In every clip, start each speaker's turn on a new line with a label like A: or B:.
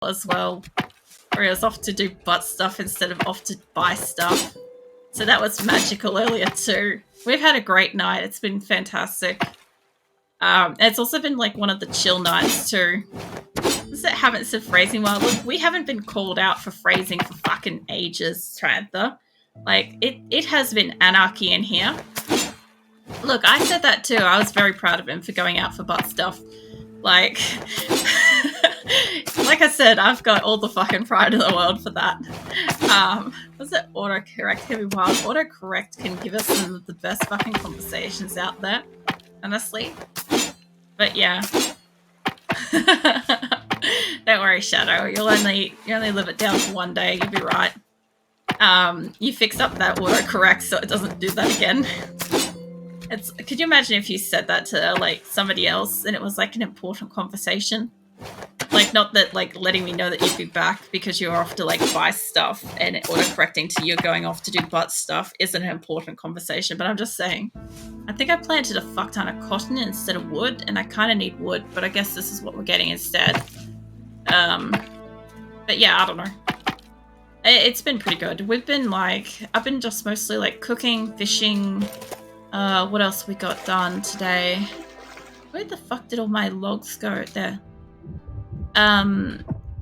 A: as well, where he was off to do butt stuff instead of off to buy stuff. So that was magical earlier too. We've had a great night. It's been fantastic. It's also been like one of the chill nights too. That haven't said phrasing well. Look, we haven't been called out for phrasing for fucking ages, Trantha. Like, it has been anarchy in here. Look, I said that too. I was very proud of him for going out for butt stuff. Like, like I said, I've got all the fucking pride in the world for that. Was it autocorrect? Heavy Wild. Autocorrect can give us some of the best fucking conversations out there, honestly. But yeah. Don't worry, Shadow. You'll only live it down for one day. You'll be right. You fix up that autocorrect so it doesn't do that again. Could you imagine if you said that to like somebody else and it was like an important conversation? Like, not that like letting me know that you'd be back because you're off to like buy stuff and autocorrecting to you going off to do butt stuff isn't an important conversation, but I'm just saying. I think I planted a fuck ton of cotton instead of wood, and I kind of need wood, but I guess this is what we're getting instead. But yeah, I don't know. It's been pretty good. I've been just mostly like cooking, fishing. What else we got done today? Where the fuck did all my logs go? There.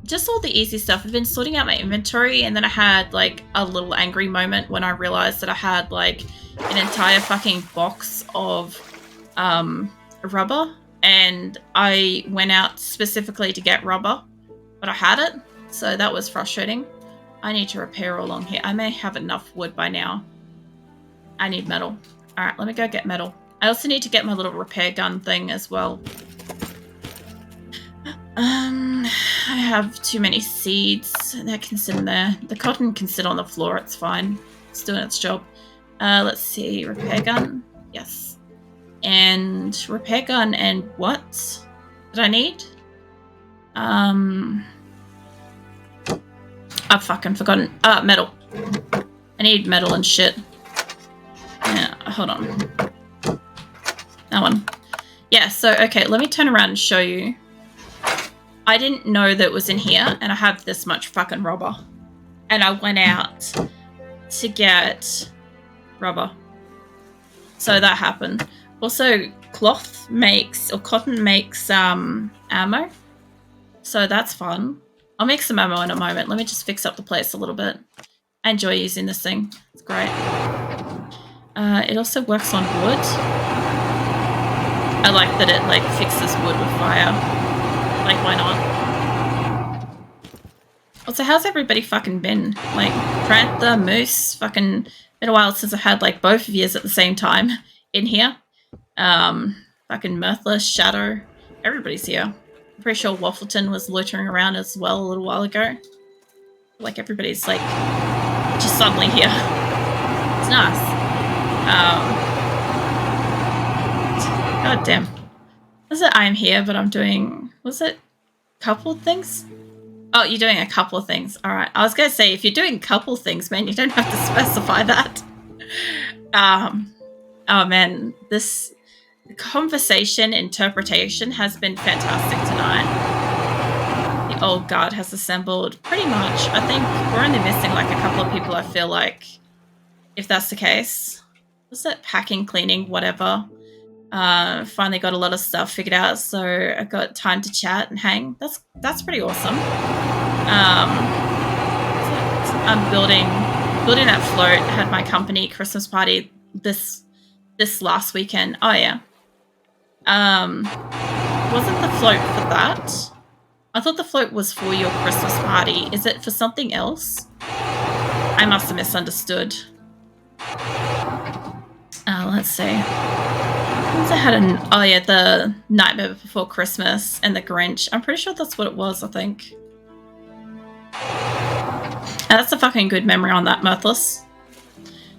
A: Just all the easy stuff. I've been sorting out my inventory, and then I had like a little angry moment when I realized that I had like an entire fucking box of rubber, and I went out specifically to get rubber, but I had it, so that was frustrating. I need to repair along here. I may have enough wood by now. I need metal. Alright, let me go get metal. I also need to get my little repair gun thing as well. I have too many seeds. That can sit in there. The cotton can sit on the floor. It's fine. It's doing its job. Let's see. Repair gun. Yes. And repair gun and what did I need? I've fucking forgotten. Metal. I need metal and shit. Yeah, hold on. That one. Yeah, so, okay, let me turn around and show you. I didn't know that it was in here, and I have this much fucking rubber. And I went out to get rubber. So that happened. Also, cotton makes ammo. So that's fun. I'll make some ammo in a moment. Let me just fix up the place a little bit. I enjoy using this thing. It's great. It also works on wood. I like that it like fixes wood with fire. Like, why not? Also, how's everybody fucking been? Like, Prantha, Moose, fucking been a while since I had like both of yous at the same time in here. Fucking Mirthless, Shadow, everybody's here. I'm pretty sure Waffleton was loitering around as well a little while ago. Like, everybody's like just suddenly here. It's nice. God damn. Was it I'm here, but I'm doing... Was it a couple of things? Oh, you're doing a couple of things. Alright. I was going to say, if you're doing a couple of things, man, you don't have to specify that. Oh, man. This conversation interpretation has been fantastic tonight. The old guard has assembled. Pretty much. I think we're only missing, like, a couple of people, I feel like, if that's the case. Was it packing, cleaning, whatever? Finally got a lot of stuff figured out, so I got time to chat and hang. That's pretty awesome. I'm building that float. Had my company Christmas party this last weekend. Oh yeah. Wasn't the float for that? I thought the float was for your Christmas party. Is it for something else? I must have misunderstood. Let's see. I had the Nightmare Before Christmas and the Grinch. I'm pretty sure that's what it was, I think. That's a fucking good memory on that, Mirthless.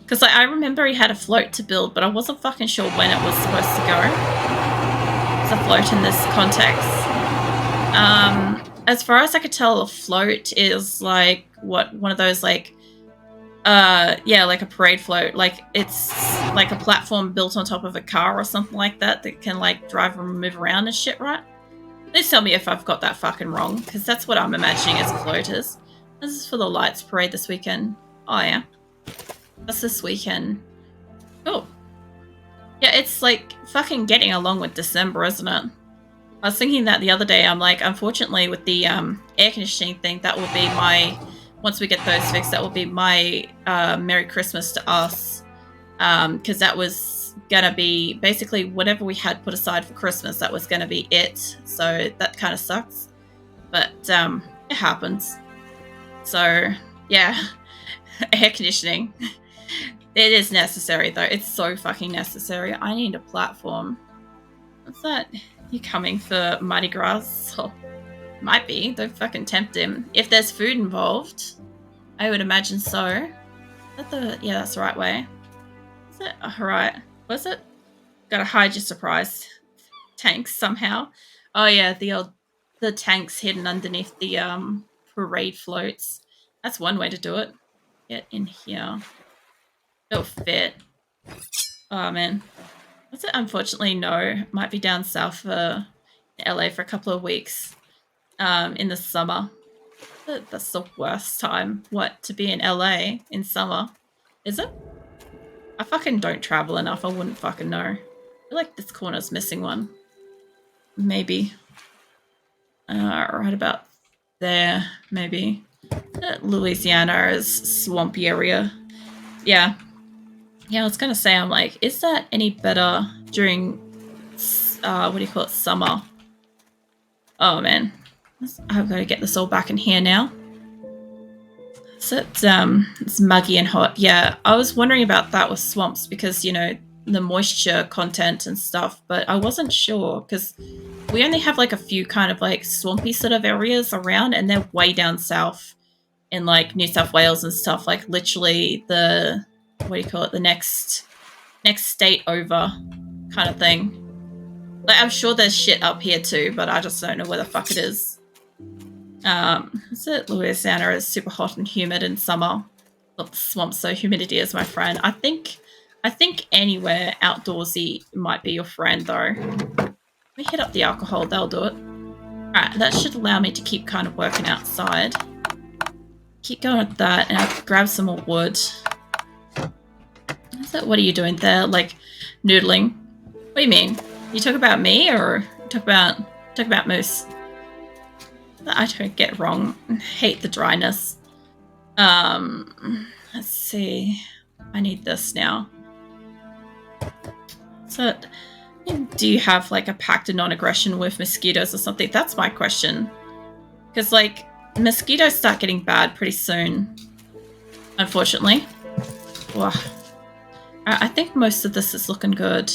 A: Because I remember he had a float to build, but I wasn't fucking sure when it was supposed to go. It's a float in this context. As far as I could tell, a float is like, one of those like, yeah, like a parade float. Like, it's like a platform built on top of a car or something like that can like drive and move around and shit, right? Please tell me if I've got that fucking wrong, because that's what I'm imagining as floaters. This is for the lights parade this weekend. Oh yeah. That's this weekend. Oh. Yeah, it's like fucking getting along with December, isn't it? I was thinking that the other day. I'm like, unfortunately, with the air conditioning thing, that will be my, once we get those fixed, that will be my Merry Christmas to us. Because that was gonna be basically whatever we had put aside for Christmas, that was gonna be it. So that kind of sucks. But it happens. So yeah, air conditioning. It is necessary though. It's so fucking necessary. I need a platform. What's that? You coming for Mardi Gras? Oh, might be. Don't fucking tempt him. If there's food involved, I would imagine so. Is that the, yeah, that's the right way. Is it? Oh, right. Was it? Gotta hide your surprise tanks somehow. Oh yeah, the tanks hidden underneath the parade floats. That's one way to do it. Get in here. It'll fit. Oh man. What's it? Unfortunately, no. Might be down south for LA for a couple of weeks. In the summer. That's the worst time. What, to be in LA in summer? Is it? I fucking don't travel enough. I wouldn't fucking know. I feel like this corner's missing one. Maybe. Right about there, maybe. Louisiana is swampy area. Yeah. Yeah, I was gonna say, I'm like, is that any better during, what do you call it, summer? Oh man. I've got to get this all back in here now. So it's muggy and hot. Yeah, I was wondering about that with swamps because, you know, the moisture content and stuff, but I wasn't sure because we only have like a few kind of like swampy sort of areas around and they're way down south in like New South Wales and stuff, like literally the, what do you call it, the next state over kind of thing. Like I'm sure there's shit up here too, but I just don't know where the fuck it is. Is it Louisiana is super hot and humid in summer. Not the swamp, so humidity is my friend. I think anywhere outdoorsy might be your friend though. Let me hit up the alcohol, that'll do it. Alright, that should allow me to keep kind of working outside. Keep going with that, and I'll grab some more wood. What are you doing there? Like noodling? What do you mean? You talk about me or talk about Moose? I don't get wrong. I hate the dryness. Let's see. I need this now. So, do you have like a pact of non-aggression with mosquitoes or something? That's my question. Because like mosquitoes start getting bad pretty soon, unfortunately. Wow. I think most of this is looking good.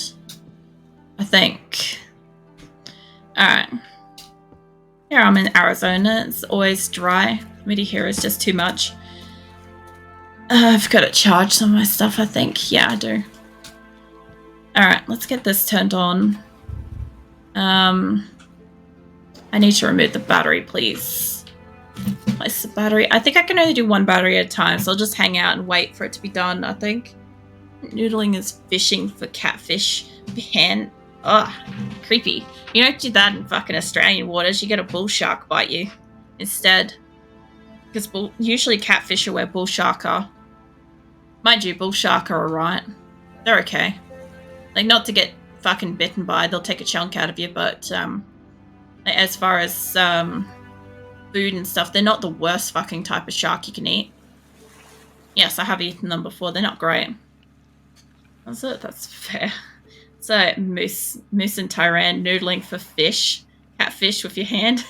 A: I think. Alright. Here I'm in Arizona. It's always dry. Humidity here is just too much. I've got to charge some of my stuff, I think. Yeah, I do. Alright, let's get this turned on. I need to remove the battery, please. Place the battery. I think I can only do one battery at a time, so I'll just hang out and wait for it to be done, I think. Noodling is fishing for catfish. Hand. Ugh, creepy. You don't do that in fucking Australian waters. You get a bull shark bite you instead. Because usually catfish are where bull shark are. Mind you, bull shark are alright. They're okay. Like, not to get fucking bitten by, they'll take a chunk out of you, but like, as far as food and stuff, they're not the worst fucking type of shark you can eat. Yes, I have eaten them before. They're not great. That's it. That's fair. So Moose and Tyran noodling for fish. Catfish with your hand.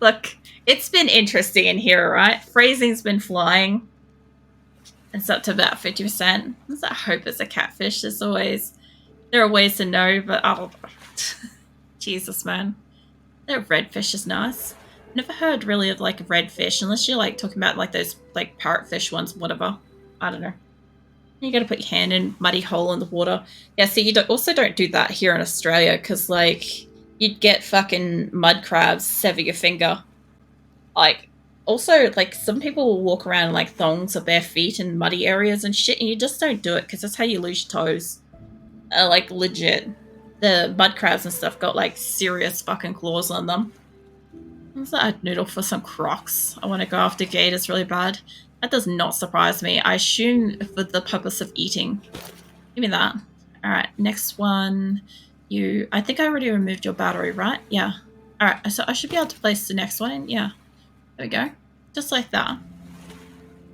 A: Look, it's been interesting in here, right? Phrasing's been flying. It's up to about 50%. I hope it's a catfish. There are ways to know, but I don't know. Jesus, man. That redfish is nice. Never heard really of like redfish, unless you're like talking about like those like parrotfish ones, whatever. I don't know. You gotta put your hand in muddy hole in the water. Yeah, see, you also don't do that here in Australia because, like, you'd get fucking mud crabs sever your finger. Like, also, like, some people will walk around in, like, thongs or bare feet in muddy areas and shit, and you just don't do it because that's how you lose your toes. Like, legit. the mud crabs and stuff got like serious fucking claws on them. What's that noodle for some crocs? I want to go after gators really bad. That does not surprise me. I assume for the purpose of eating. Give me that. Alright, next one. I think I already removed your battery, right? Yeah. Alright, so I should be able to place the next one in. Yeah. There we go. Just like that.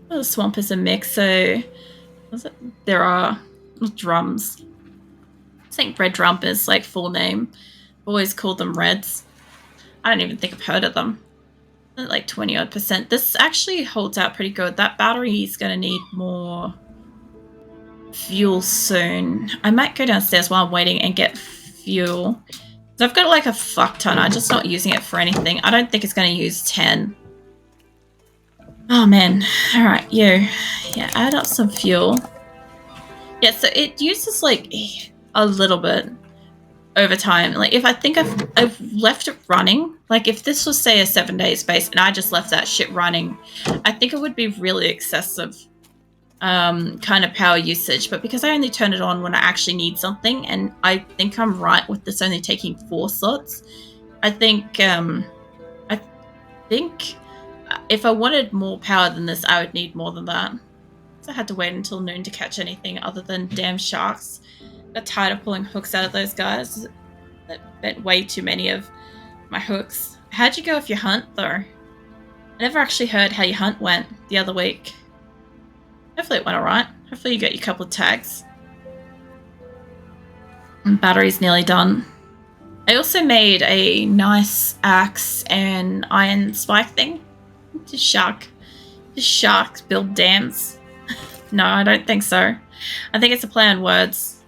A: The swamp is a mix, so there are drums. I think Red Drum is like full name. I've always called them Reds. I don't even think I've heard of them. They're like 20 odd %. This actually holds out pretty good. That battery is going to need more fuel soon. I might go downstairs while I'm waiting and get fuel. So I've got like a fuck ton. I'm just not using it for anything. I don't think it's going to use 10. Oh man. Alright, you. Yeah, add up some fuel. Yeah, so it uses like a little bit over time. Like if I think I've left it running, like if this was say a 7-day space and I just left that shit running, I think it would be really excessive kind of power usage. But because I only turn it on when I actually need something, and I think I'm right with this only taking 4 slots, I think if I wanted more power than this, I would need more than that. So I had to wait until noon to catch anything other than damn sharks. Got tired of pulling hooks out of those guys. That bent way too many of my hooks. How'd you go with your hunt, though? I never actually heard how your hunt went the other week. Hopefully it went alright. Hopefully you got your couple of tags. And battery's nearly done. I also made a nice axe and iron spike thing. Just sharks build dams. No, I don't think so. I think it's a play on words.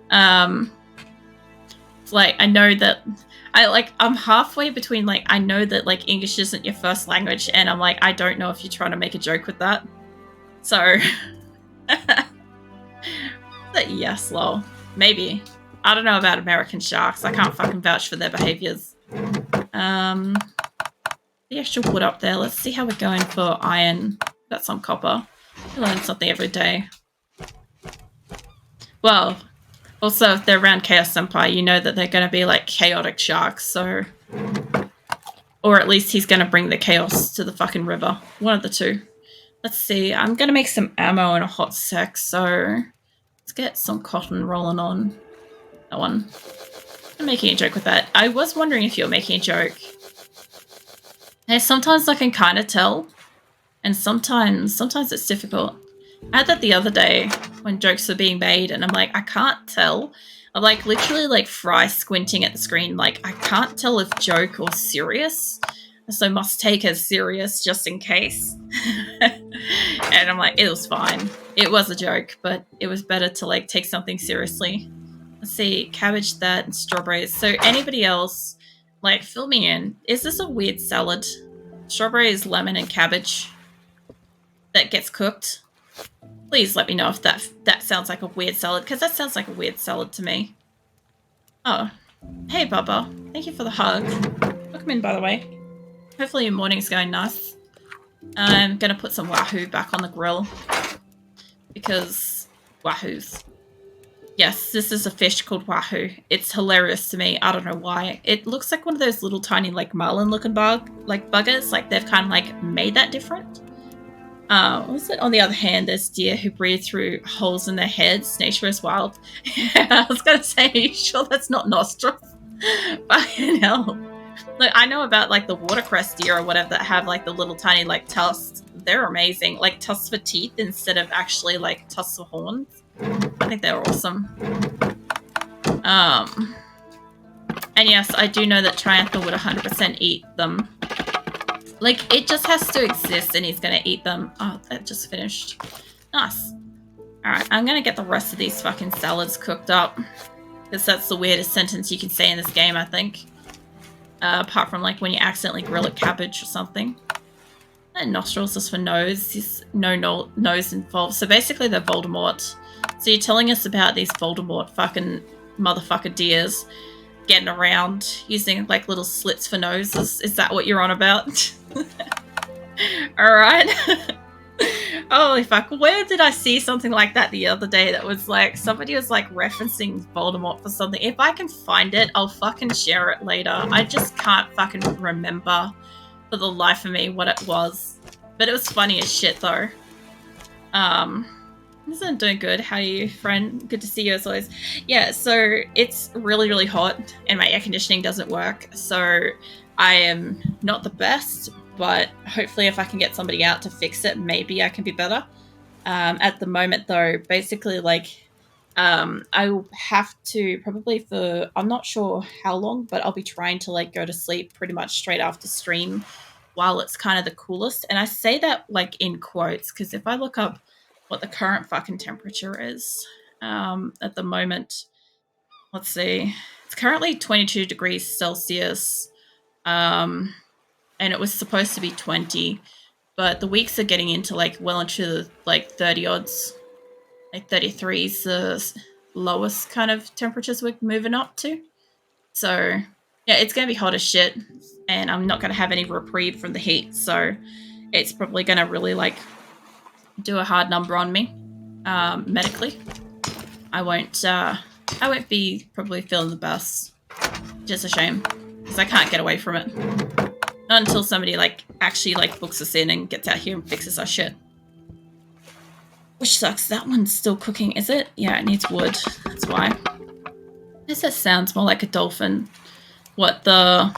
A: It's like I know that I'm halfway between like I know that like English isn't your first language, and I'm like I don't know if you're trying to make a joke with that. So yes, lol. Maybe. I don't know about American sharks. I can't fucking vouch for their behaviors. The actual wood up there. Let's see how we're going for iron. Got some copper. You learn something every day. Well, also if they're around Chaos Senpai, you know that they're going to be like chaotic sharks, so... Or at least he's going to bring the chaos to the fucking river. One of the two. Let's see. I'm going to make some ammo in a hot sec, so... Let's get some cotton rolling on. That one. I'm making a joke with that. I was wondering if you're making a joke. Hey, sometimes I can kind of tell, and sometimes it's difficult. I had that the other day when jokes were being made, and I'm like, I can't tell. I'm like literally like fry squinting at the screen, like I can't tell if joke or serious, so must take as serious just in case. And I'm like, it was fine. It was a joke, but it was better to like take something seriously. Let's see, cabbage, that, and strawberries. So anybody else? Like, fill me in. Is this a weird salad? Strawberries, lemon, and cabbage that gets cooked? Please let me know if that sounds like a weird salad, because that sounds like a weird salad to me. Oh. Hey, Bubba. Thank you for the hug. Welcome in, by the way. Hopefully your morning's going nice. I'm going to put some wahoo back on the grill. Because wahoos. Yes, this is a fish called wahoo. It's hilarious to me. I don't know why. It looks like one of those little tiny like marlin looking buggers. Like they've kind of like made that different. What's it? On the other hand, there's deer who breathe through holes in their heads. Nature is wild. I was gonna say, are you sure that's not nostrils? Fucking hell. Look, I know about like the watercress deer or whatever that have like the little tiny like tusks. They're amazing. Like tusks for teeth instead of actually like tusks for horns. I think they're awesome. And yes, I do know that Triantha would 100% eat them. Like, it just has to exist and he's gonna eat them. Oh, that just finished. Nice. Alright, I'm gonna get the rest of these fucking salads cooked up. Because that's the weirdest sentence you can say in this game, I think. Apart from, like, when you accidentally grill a cabbage or something. And nostrils is for nose. There's no nose involved. So basically they're Voldemort. So you're telling us about these Voldemort fucking motherfucker deers getting around using like little slits for noses. Is that what you're on about? Alright. Holy fuck, where did I see something like that the other day that was like, somebody was like referencing Voldemort for something? If I can find it, I'll fucking share it later. I just can't fucking remember for the life of me what it was. But it was funny as shit though. Isn't doing good. How are you, friend? Good to see you as always. Yeah, so it's really, really hot and my air conditioning doesn't work. So I am not the best, but hopefully if I can get somebody out to fix it, maybe I can be better. At the moment though, basically like I will have to probably for, I'm not sure how long, but I'll be trying to like go to sleep pretty much straight after stream while it's kind of the coolest. And I say that like in quotes because if I look up what the current fucking temperature is at the moment, let's see, it's currently 22 degrees Celsius, and it was supposed to be 20, but the weeks are getting into like well into the like 30 odds, like 33 is the lowest kind of temperatures we're moving up to. So yeah, it's gonna be hot as shit, and I'm not gonna have any reprieve from the heat. So it's probably gonna really like do a hard number on me medically. I won't be probably feeling the best. Just a shame because I can't get away from it. Not until somebody like actually like books us in and gets out here and fixes our shit. Which sucks. That one's still cooking, is it? Yeah, it needs wood. That's why. This sounds more like a dolphin. What the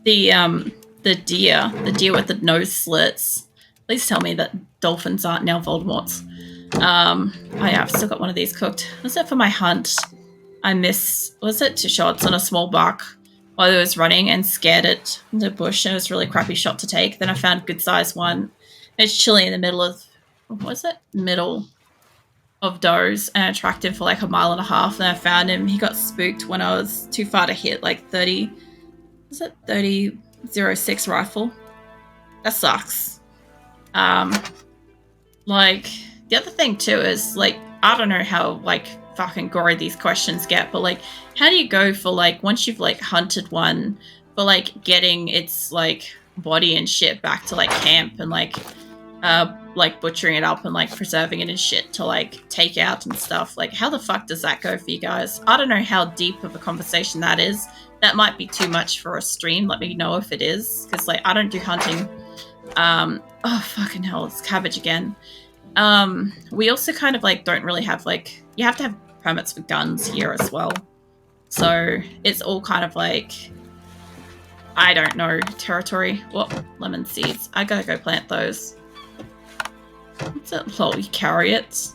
A: deer with the nose slits. Please tell me that dolphins aren't now Voldemorts. Oh yeah, I've still got one of these cooked. Was it for my hunt? Was it 2 shots on a small buck while it was running and scared it in the bush, and it was a really crappy shot to take. Then I found a good sized one. It's chilly in the middle of, middle of does, and I tracked him for like a mile and a half, and I found him. He got spooked when I was too far to hit like 30-06 rifle. That sucks. Like, the other thing too is like, I don't know how like fucking gory these questions get, but like, how do you go for like, once you've like hunted one, for like getting its like body and shit back to like camp and like butchering it up and like preserving it and shit to like take out and stuff? Like, how the fuck does that go for you guys? I don't know how deep of a conversation that is. That might be too much for a stream. Let me know if it is, because like I don't do hunting. Oh fucking hell, it's cabbage again. We also kind of like don't really have like, you have to have permits for guns here as well. So it's all kind of like, I don't know, territory. What? Lemon seeds. I gotta go plant those. What's it? Lol, you carry it.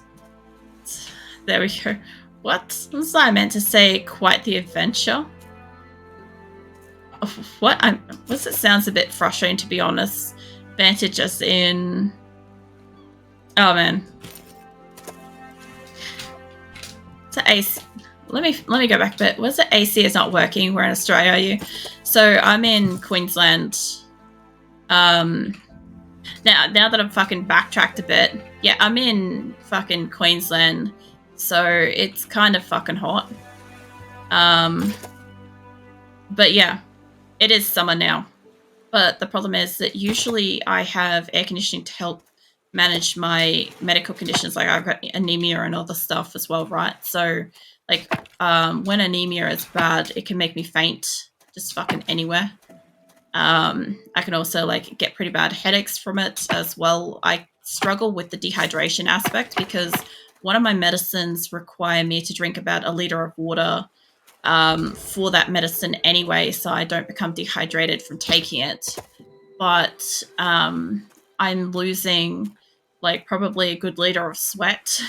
A: There we go. What? Was I meant to say quite the adventure? What? It sounds a bit frustrating, to be honest. Vantage as in... Oh, man. So AC... Let me go back a bit. Was it AC is not working? Where in Australia are you? So I'm in Queensland. Now that I've fucking backtracked a bit, yeah, I'm in fucking Queensland, so it's kind of fucking hot. But yeah, it is summer now. But the problem is that usually I have air conditioning to help manage my medical conditions. Like I've got anemia and other stuff as well, right? So like when anemia is bad, it can make me faint just fucking anywhere. I can also like get pretty bad headaches from it as well. I struggle with the dehydration aspect because one of my medicines require me to drink about 1 liter of water for that medicine anyway, so I don't become dehydrated from taking it. But I'm losing like probably a good liter of sweat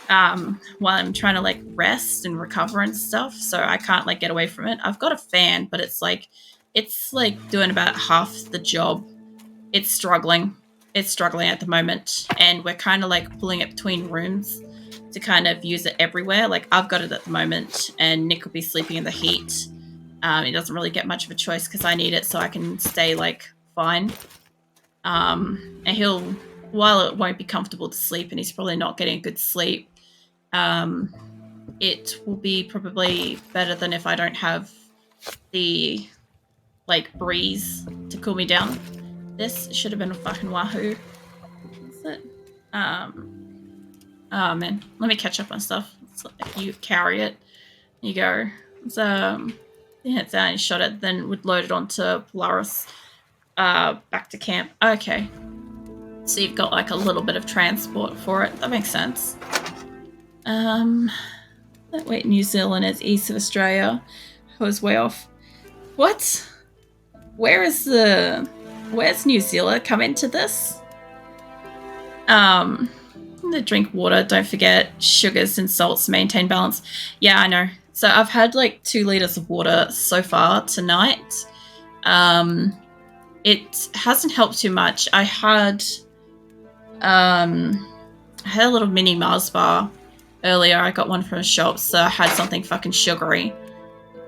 A: while I'm trying to like rest and recover and stuff, so I can't like get away from it. I've got a fan, but it's like doing about half the job. It's struggling at the moment, and we're kind of like pulling it between rooms to kind of use it everywhere. Like I've got it at the moment, and Nick will be sleeping in the heat. He doesn't really get much of a choice because I need it so I can stay like fine. And while it won't be comfortable to sleep, and he's probably not getting a good sleep, it will be probably better than if I don't have the like breeze to cool me down. This should have been a fucking wahoo. Oh man, let me catch up on stuff. So you carry it. You go. So yeah, it's down and shot it, then would load it onto Polaris. Back to camp. Okay. So you've got like a little bit of transport for it. That makes sense. Wait, New Zealand is east of Australia. I was way off. What? Where's New Zealand come into this? Drink water, don't forget sugars and salts, maintain balance. Yeah, I know. So I've had like 2 liters of water so far tonight. It hasn't helped too much. I had a little mini Mars bar earlier. I got one from a shop, so I had something fucking sugary.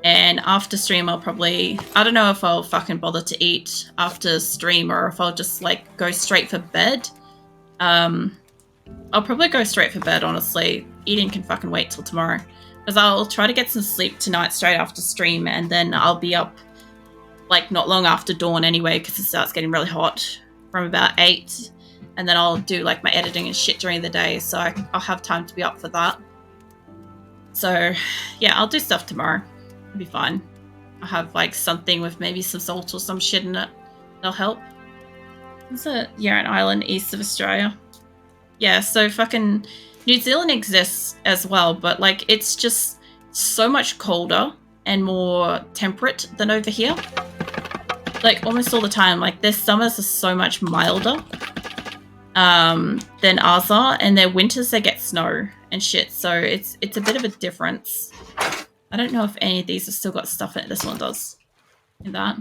A: And after stream, I don't know if I'll fucking bother to eat after stream or if I'll just like go straight for bed. I'll probably go straight for bed, honestly. Eating can fucking wait till tomorrow. Because I'll try to get some sleep tonight straight after stream, and then I'll be up like not long after dawn anyway, because it starts getting really hot from about 8. And then I'll do like my editing and shit during the day, so I'll have time to be up for that. So yeah, I'll do stuff tomorrow. It'll be fine. I'll have like something with maybe some salt or some shit in it. That'll help. Is it Yarran Island, east of Australia? Yeah, so fucking New Zealand exists as well, but like it's just so much colder and more temperate than over here. Like almost all the time, like their summers are so much milder than ours are, and their winters they get snow and shit, so it's a bit of a difference. I don't know if any of these have still got stuff in it. This one does. In that.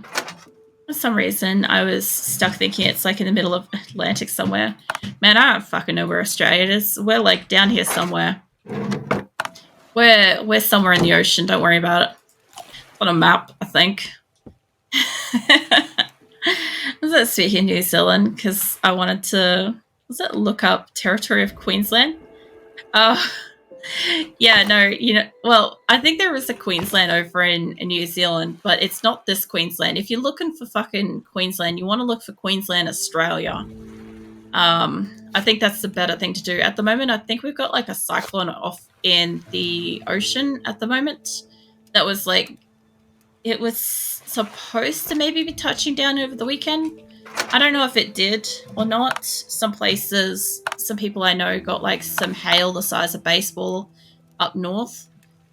A: For some reason, I was stuck thinking it's like in the middle of Atlantic somewhere. Man, I don't fucking know where Australia is. We're like down here somewhere. We're somewhere in the ocean. Don't worry about it. On a map, I think. Was it speaking New Zealand? Because I wanted to. Was it look up territory of Queensland? Oh. Yeah, no, well, I think there is a Queensland over in New Zealand, but it's not this Queensland. If you're looking for fucking Queensland, you want to look for Queensland, Australia. I think that's the better thing to do. At the moment, I think we've got like a cyclone off in the ocean at the moment. That was like, it was supposed to maybe be touching down over the weekend. I don't know if it did or not. Some places, some people I know got like some hail the size of baseball up north.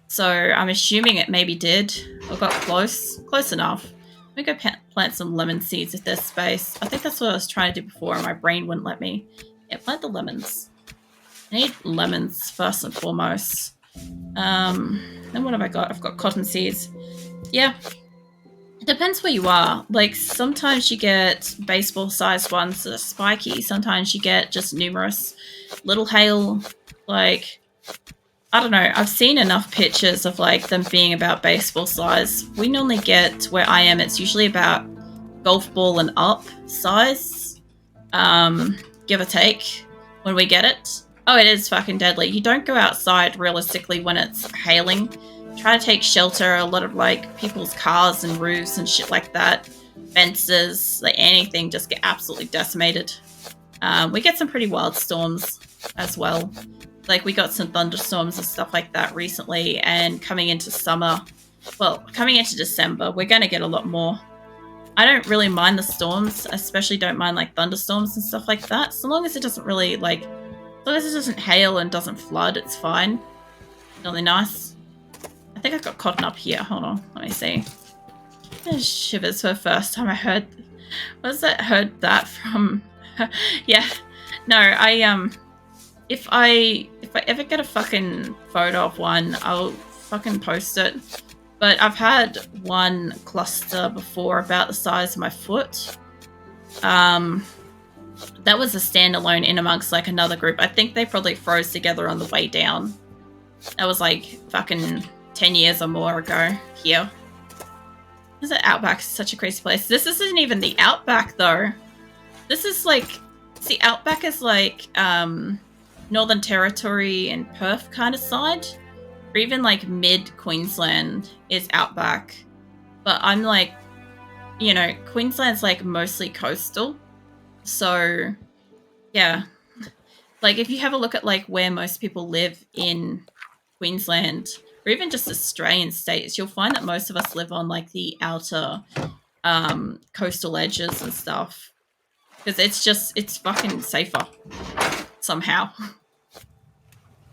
A: So I'm assuming it maybe did or got close enough. Let me go plant some lemon seeds if there's space. I think that's what I was trying to do before and my brain wouldn't let me. Yeah, plant the lemons. I need lemons first and foremost. Then what have I got? I've got cotton seeds. Yeah. It depends where you are. Like, sometimes you get baseball-sized ones that are spiky. Sometimes you get just numerous little hail. Like, I don't know. I've seen enough pictures of, like, them being about baseball size. We normally get, where I am, it's usually about golf ball and up size. Give or take, when we get it. Oh, it is fucking deadly. You don't go outside, realistically, when it's hailing. Try to take shelter. A lot of like people's cars and roofs and shit like that, fences, like anything, just get absolutely decimated. We get some pretty wild storms as well. Like we got some thunderstorms and stuff like that recently, and coming into summer, well, coming into December, we're going to get a lot more. I don't really mind the storms, especially don't mind like thunderstorms and stuff like that. So long as it doesn't really like, as long as it doesn't hail and doesn't flood, it's fine. Really nice. I think I got cotton up here. Hold on, let me see. There's shivers for the first time I heard. Was that heard that from? Yeah, no. If I ever get a fucking photo of one, I'll fucking post it. But I've had one cluster before about the size of my foot. That was a standalone in amongst like another group. I think they probably froze together on the way down. That was like fucking 10 years or more ago here. This is Outback, such a crazy place. This isn't even the Outback though. This is like, see, Outback is like Northern Territory and Perth kind of side. Or even like mid-Queensland is Outback. But I'm like, you know, Queensland's like mostly coastal. So, yeah. Like, if you have a look at, like, where most people live in Queensland, or even just Australian states, you'll find that most of us live on, like, the outer coastal edges and stuff. Because it's fucking safer. Somehow.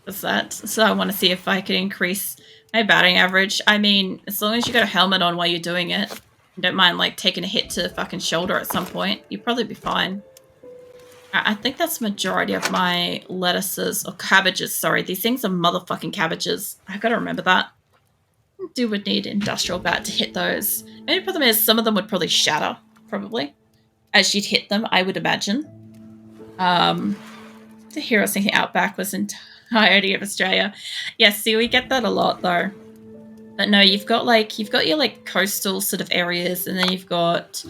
A: What's that? So I want to see if I can increase my batting average. I mean, as long as you got a helmet on while you're doing it, and don't mind, like, taking a hit to the fucking shoulder at some point, you'll probably be fine. I think that's the majority of my lettuces, or cabbages, sorry. These things are motherfucking cabbages. I've got to remember that. Would need industrial bat to hit those. The only problem is some of them would probably shatter, probably. As you'd hit them, I would imagine. The hero thinking Outback was entirety of Australia. Yeah, see, we get that a lot, though. But no, you've got your, like, coastal sort of areas, and then you've got,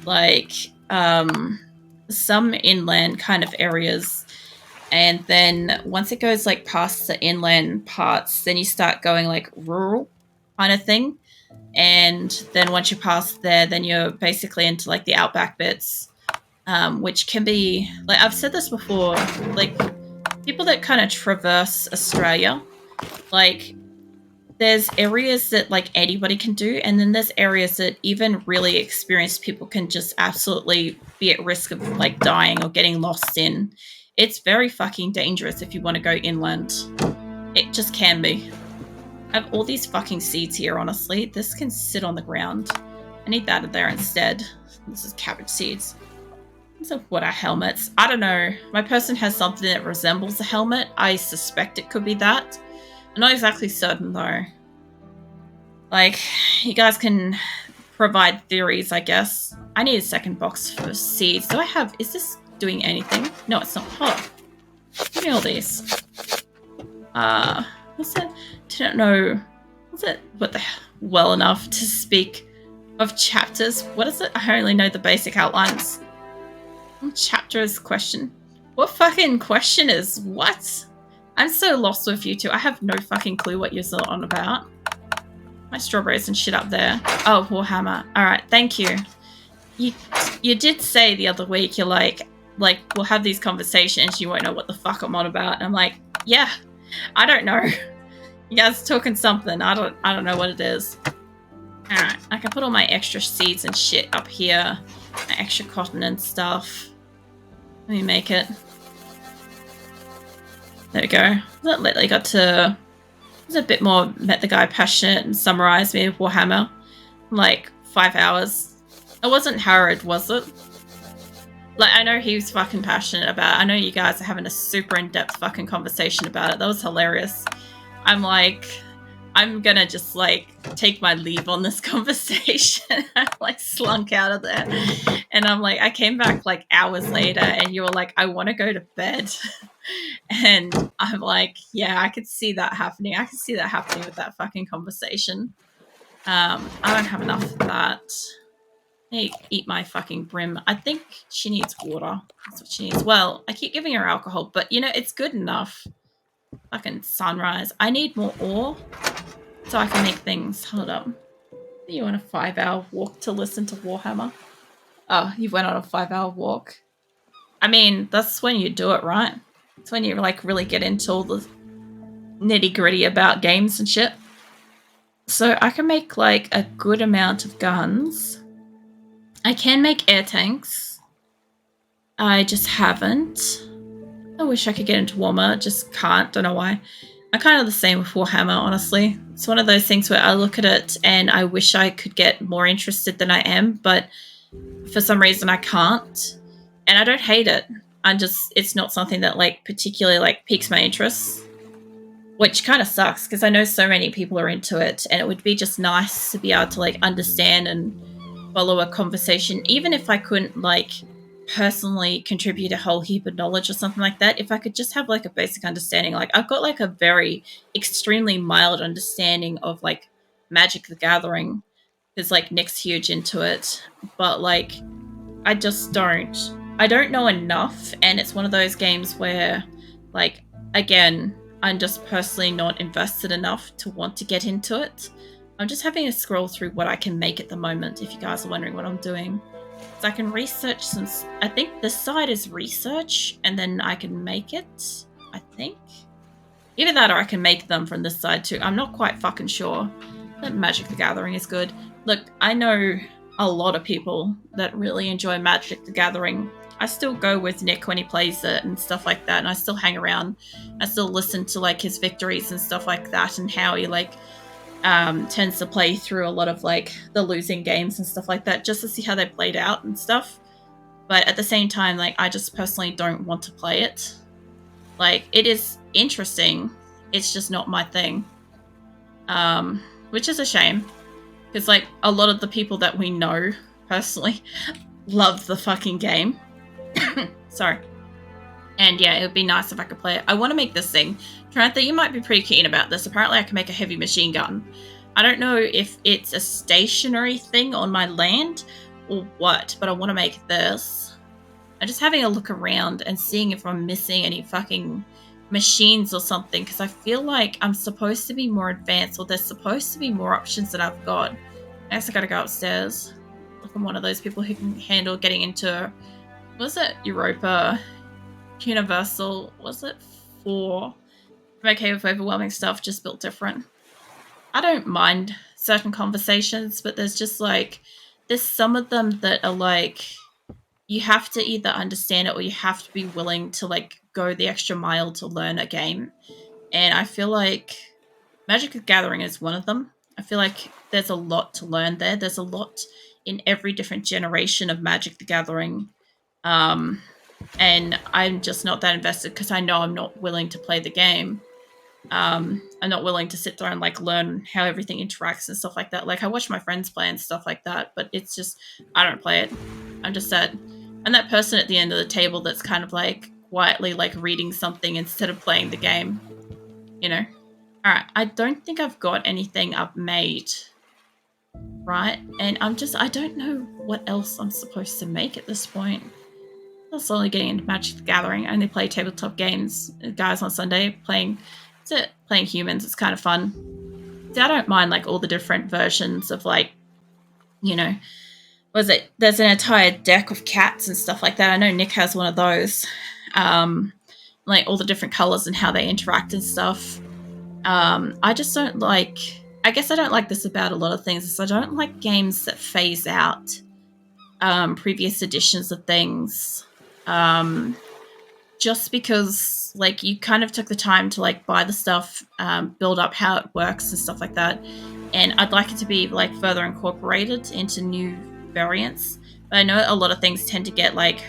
A: like, some inland kind of areas, and then once it goes, like, past the inland parts, then you start going, like, rural kind of thing, and then once you're past there, then you're basically into, like, the outback bits, which can be, like, I've said this before, like, people that kind of traverse Australia, like, there's areas that, like, anybody can do, and then there's areas that even really experienced people can just absolutely be at risk of, like, dying or getting lost in. It's very fucking dangerous if you want to go inland. It just can be. I have all these fucking seeds here, honestly. This can sit on the ground. I need that in there instead. This is cabbage seeds. So what are helmets? I don't know. My person has something that resembles a helmet. I suspect it could be that. I'm not exactly certain, though. Like, you guys can provide theories, I guess. I need a second box for seeds. Do I have... Is this doing anything? No, it's not. Oh. Give me all these. What's that? Don't know. What's it? What the... Well enough to speak of chapters. What is it? I only know the basic outlines. Chapter is question. What fucking question is? What? I'm so lost with you two. I have no fucking clue what you're on about. My strawberries and shit up there. Oh, Warhammer. Alright, thank you. You did say the other week, you're like, we'll have these conversations, you won't know what the fuck I'm on about. And I'm like, yeah, I don't know. You guys are talking something. I don't know what it is. Alright, I can put all my extra seeds and shit up here. My extra cotton and stuff. Let me make it. There we go. That lately got to... It was a bit more met the guy passionate and summarized me with Warhammer. Like, 5 hours. It wasn't Harrod, was it? Like, I know he was fucking passionate about it. I know you guys are having a super in-depth fucking conversation about it. That was hilarious. I'm like... I'm gonna just, like, take my leave on this conversation. I, like, slunk out of there. And I'm like, I came back, like, hours later, and you were like, I want to go to bed. And I'm like, yeah, I could see that happening. I could see that happening with that fucking conversation. I don't have enough of that. I eat my fucking brim. I think she needs water. That's what she needs. Well, I keep giving her alcohol, but, you know, it's good enough. Fucking sunrise. I need more ore so I can make things. Hold up. You on a 5-hour walk to listen to Warhammer? Oh, you went on a 5-hour walk. I mean, that's when you do it, right? It's when you, like, really get into all the nitty-gritty about games and shit. So I can make, like, a good amount of guns. I can make air tanks. I just haven't. I wish I could get into Warhammer, just can't, don't know why. I'm kind of the same with Warhammer, honestly. It's one of those things where I look at it and I wish I could get more interested than I am, but for some reason I can't. And I don't hate it. It's not something that, like, particularly, like, piques my interest. Which kind of sucks, because I know so many people are into it, and it would be just nice to be able to, like, understand and follow a conversation, even if I couldn't, like, personally contribute a whole heap of knowledge or something like that. If I could just have, like, a basic understanding. Like, I've got, like, a very extremely mild understanding of, like, Magic the Gathering, because, like, Nick's huge into it, but, like, I just don't know enough, and it's one of those games where, like, again, I'm just personally not invested enough to want to get into it. I'm just having to scroll through what I can make at the moment, if you guys are wondering what I'm doing. So I can research some... I think this side is research, and then I can make it, I think. Either that or I can make them from this side too. I'm not quite fucking sure. But Magic the Gathering is good. Look, I know a lot of people that really enjoy Magic the Gathering. I still go with Nick when he plays it and stuff like that, and I still hang around. I still listen to like his victories and stuff like that, and how he like tends to play through a lot of like the losing games and stuff like that, just to see how they played out and stuff. But at the same time, like, I just personally don't want to play it. Like, it is interesting, it's just not my thing. Which is a shame, because like a lot of the people that we know personally love the fucking game. Sorry. And yeah, it would be nice if I could play it. I want to make this thing. Trantha, you might be pretty keen about this. Apparently I can make a heavy machine gun. I don't know if it's a stationary thing on my land or what, but I want to make this. I'm just having a look around and seeing if I'm missing any fucking machines or something, because I feel like I'm supposed to be more advanced, or there's supposed to be more options that I've got. I guess I gotta go upstairs. Look, I'm one of those people who can handle getting into... Was it Europa? Universal? Was it 4? I'm okay with overwhelming stuff, just built different. I don't mind certain conversations, but there's just like... There's some of them that are like... You have to either understand it or you have to be willing to like go the extra mile to learn a game. And I feel like Magic the Gathering is one of them. I feel like there's a lot to learn there. There's a lot in every different generation of Magic the Gathering. And I'm just not that invested because I know I'm not willing to play the game. I'm not willing to sit there and like learn how everything interacts and stuff like that. Like, I watch my friends play and stuff like that, but it's just, I don't play it. I'm just sad. I'm that person at the end of the table that's kind of like quietly like reading something instead of playing the game, you know? Alright, I don't think I've got anything I've made, right? And I don't know what else I'm supposed to make at this point. I'm slowly getting into Magic the Gathering. I only play tabletop games, guys, on Sunday, playing humans. It's kind of fun. See, I don't mind like all the different versions of like, you know, there's an entire deck of cats and stuff like that. I know Nick has one of those. Like all the different colors and how they interact and stuff. I just don't like... I guess I don't like this about a lot of things, is I don't like games that phase out previous editions of things. Just because like you kind of took the time to like buy the stuff, build up how it works and stuff like that. And I'd like it to be like further incorporated into new variants. But I know a lot of things tend to get like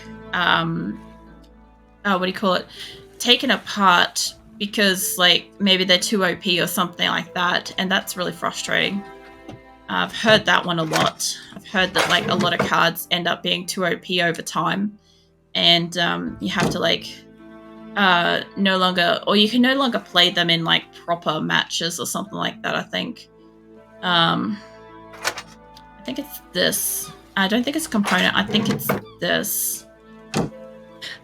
A: taken apart because like maybe they're too OP or something like that, and that's really frustrating. I've heard that one a lot. I've heard that like a lot of cards end up being too OP over time, and you have to like you can no longer play them in like proper matches or something like that. I think it's this. I don't think it's a component. I think it's this.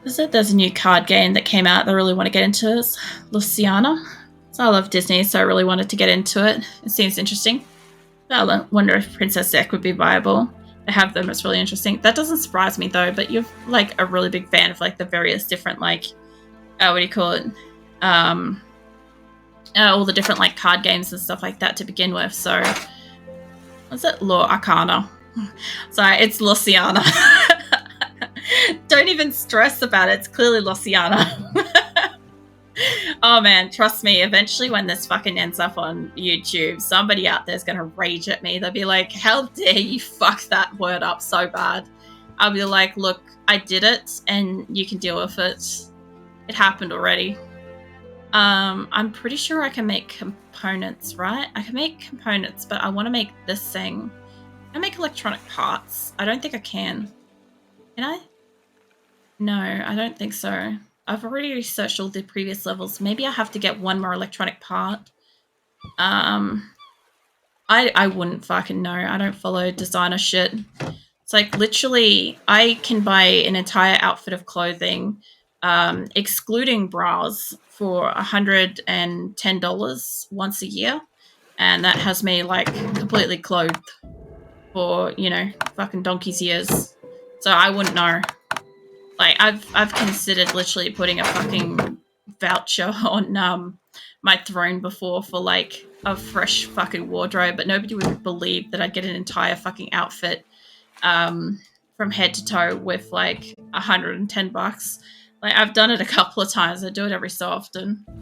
A: There's a new card game that came out that I really want to get into. It's Luciana. So I love Disney, so I really wanted to get into it. It seems interesting. I wonder if Princess Deck would be viable. They have them, it's really interesting. That doesn't surprise me though, but you're like a really big fan of like the various different like, all the different like card games and stuff like that to begin with. So, what's it? Lore Arcana. Sorry, it's Luciana. Don't even stress about it. It's clearly Luciana. Oh man, trust me, eventually when this fucking ends up on YouTube, somebody out there's gonna rage at me. They'll be like, how dare you fuck that word up so bad? I'll be like, look, I did it and you can deal with it. It happened already. I'm pretty sure I can make components, right? I can make components, but I want to make this thing. I make electronic parts. I don't think I can. Can I? No, I don't think so. I've already researched all the previous levels. Maybe I have to get one more electronic part. I wouldn't fucking know. I don't follow designer shit. It's like literally I can buy an entire outfit of clothing, excluding bras, for $110 once a year. And that has me like completely clothed for, you know, fucking donkey's years. So I wouldn't know. Like, I've considered literally putting a fucking voucher on my throne before for like a fresh fucking wardrobe, but nobody would believe that I'd get an entire fucking outfit from head to toe with like $110. Like, I've done it a couple of times. I do it every so often.